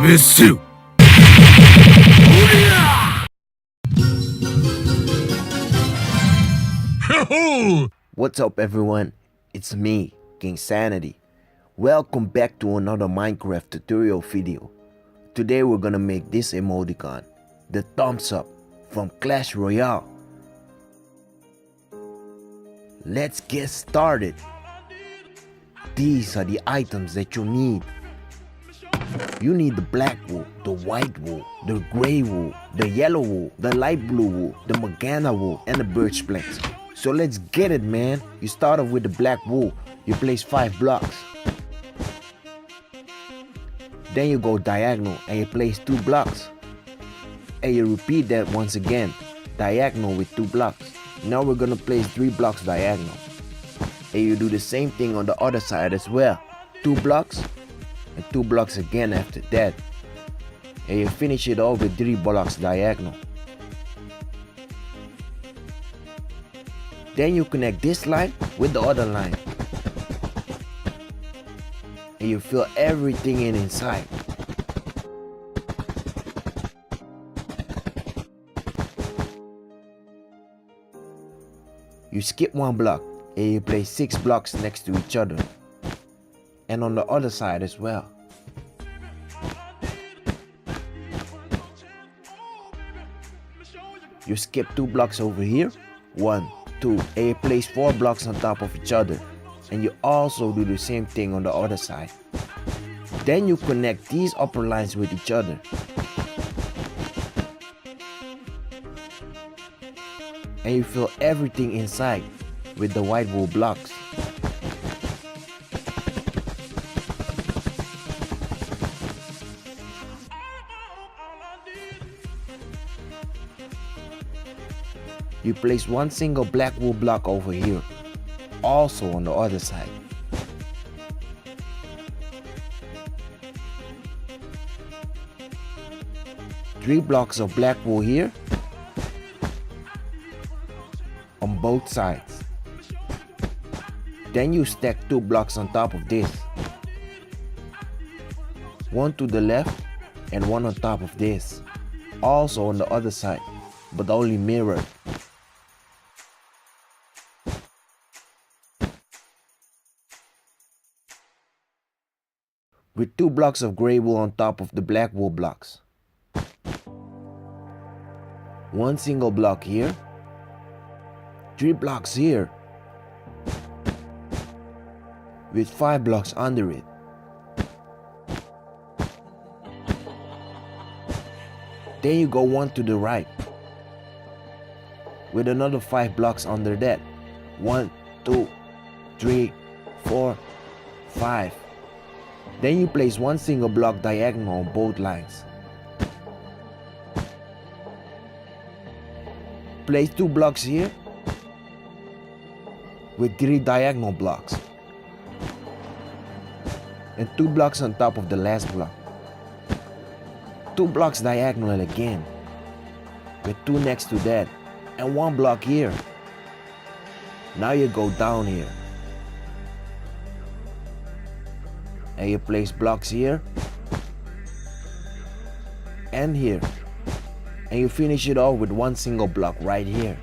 Miss you. What's up everyone, it's me, Kingsanity. Welcome back to another Minecraft tutorial video. Today we're gonna make this emoticon, the thumbs up from Clash Royale. Let's get started. These are the items that you need. You need the black wool, the white wool, the gray wool, the yellow wool, the light blue wool, the magenta wool, and the birch planks. So let's get it, man. You start off with the black wool. You place 5 blocks. Then you go diagonal and you place 2 blocks. And you repeat that once again, diagonal with 2 blocks. Now we're gonna place 3 blocks diagonal. And you do the same thing on the other side as well. 2 blocks and 2 blocks again after that. And you finish it all with 3 blocks diagonal. Then you connect this line with the other line. And you fill everything in inside. You skip 1 block and you place 6 blocks next to each other. And on the other side as well. You skip 2 blocks over here, 1, 2, and you place 4 blocks on top of each other. And you also do the same thing on the other side. Then you connect these upper lines with each other. And you fill everything inside with the white wool blocks. You place 1 single black wool block over here, also on the other side. Three blocks of black wool here, on both sides. Then you stack 2 blocks on top of this. 1 to the left and 1 on top of this. Also on the other side, but only mirrored. With 2 blocks of gray wool on top of the black wool blocks. 1 single block here. 3 blocks here. With 5 blocks under it. Then you go 1 to the right. With another 5 blocks under that. 1, 2, 3, 4, 5. Then you place 1 single block diagonal on both lines. Place 2 blocks here with 3 diagonal blocks. And 2 blocks on top of the last block. 2 blocks diagonal again with 2 next to that and 1 block here. Now you go down here. And you place blocks here and here. And you finish it off with 1 single block right here.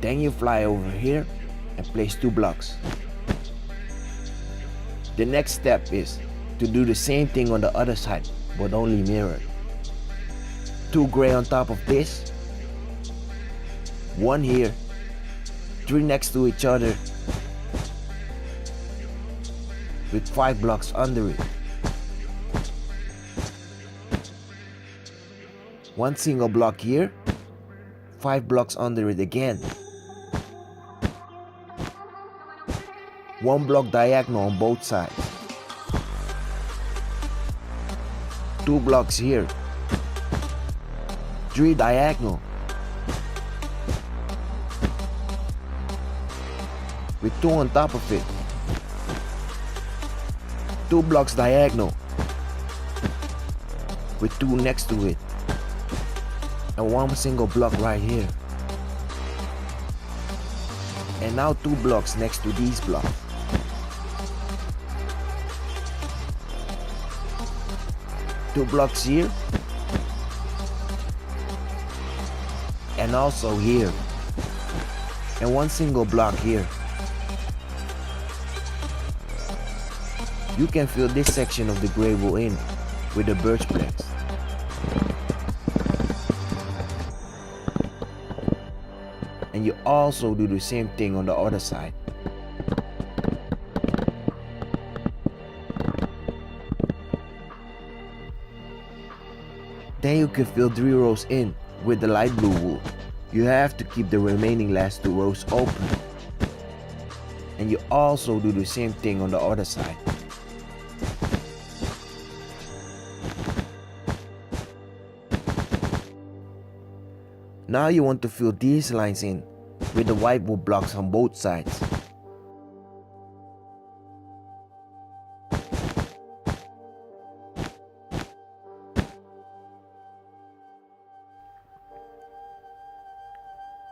Then you fly over here and place 2 blocks. The next step is to do the same thing on the other side, but only mirrored. 2 gray on top of this. 1 here. 3 next to each other. With 5 blocks under it. 1 single block here. 5 blocks under it again. 1 block diagonal on both sides. 2 blocks here. 3 diagonal. With 2 on top of it. 2 blocks diagonal. With 2 next to it. And 1 single block right here. And now 2 blocks next to these blocks. Two blocks here. And also here. And 1 single block here. You can fill this section of the gray wool in with the birch planks. And you also do the same thing on the other side. Then you can fill 3 rows in with the light blue wool. You have to keep the remaining last 2 rows open. And you also do the same thing on the other side. Now you want to fill these lines in with the white wool blocks on both sides.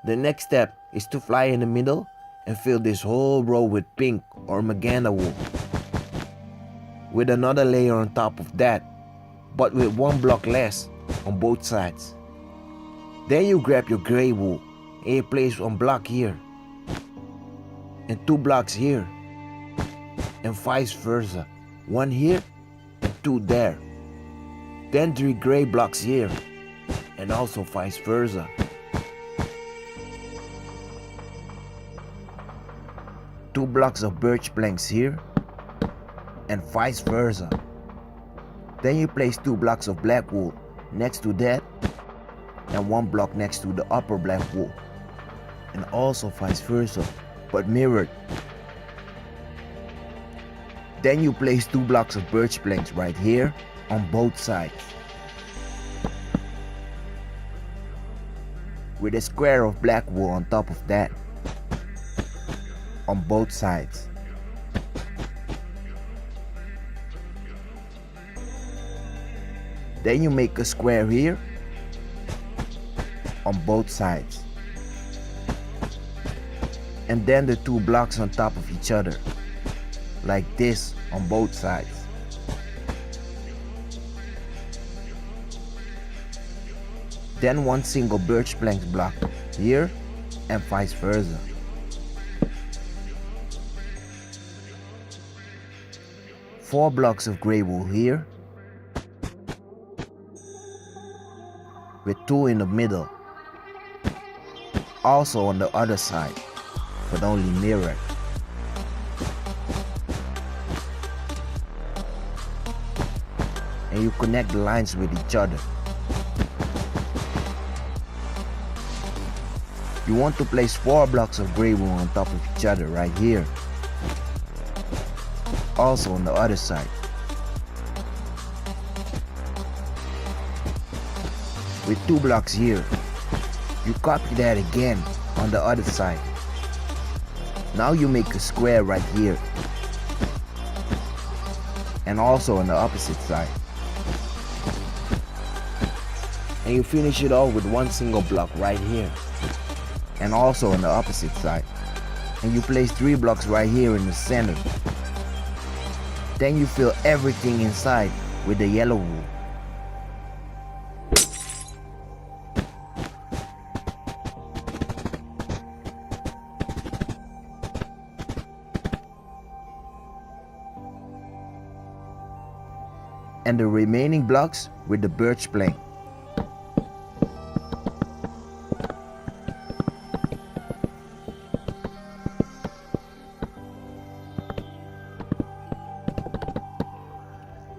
The next step is to fly in the middle and fill this whole row with pink or magenta wool. With another layer on top of that, but with 1 block less on both sides. Then you grab your gray wool and you place 1 block here and 2 blocks here and vice versa, 1 here and 2 there. Then 3 gray blocks here and also vice versa. Two blocks of birch planks here and vice versa. Then you place 2 blocks of black wool next to that and 1 block next to the upper black wool, and also vice versa, but mirrored. Then you place 2 blocks of birch planks right here on both sides, with a square of black wool on top of that, on both sides. Then you make a square here on both sides, and then the 2 blocks on top of each other like this on both sides. Then 1 single birch plank block here and vice versa. Four blocks of gray wool here with 2 in the middle, also on the other side, but only mirrored. And you connect the lines with each other. You want to place 4 blocks of gray wool on top of each other right here, also on the other side. With 2 blocks here, you copy that again on the other side. Now you make a square right here, and also on the opposite side. And you finish it off with 1 single block right here, and also on the opposite side. And you place 3 blocks right here in the center. Then you fill everything inside with the yellow wool. And the remaining blocks with the birch plank.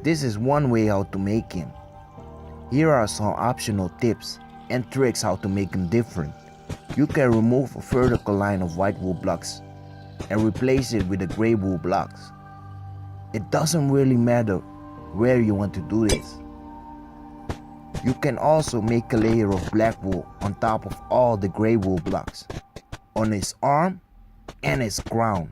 This is one way how to make him. Here are some optional tips and tricks how to make him different. You can remove a vertical line of white wool blocks and replace it with the gray wool blocks. It doesn't really matter where you want to do this. You can also make a layer of black wool on top of all the gray wool blocks, on his arm and his crown.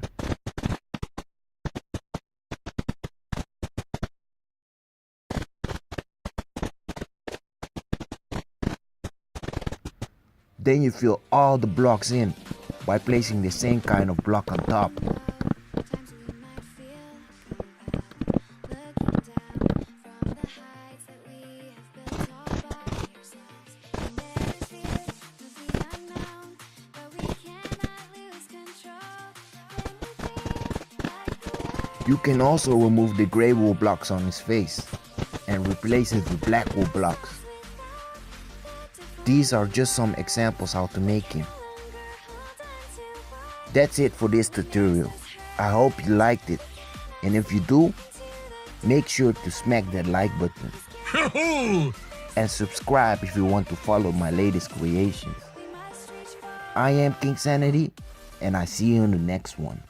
Then you fill all the blocks in by placing the same kind of block on top. You can also remove the gray wool blocks on his face and replace it with black wool blocks. These are just some examples how to make him. That's it for this tutorial. I hope you liked it, and if you do, make sure to smack that like button and subscribe if you want to follow my latest creations. I am Kingsanity, and I see you in the next one.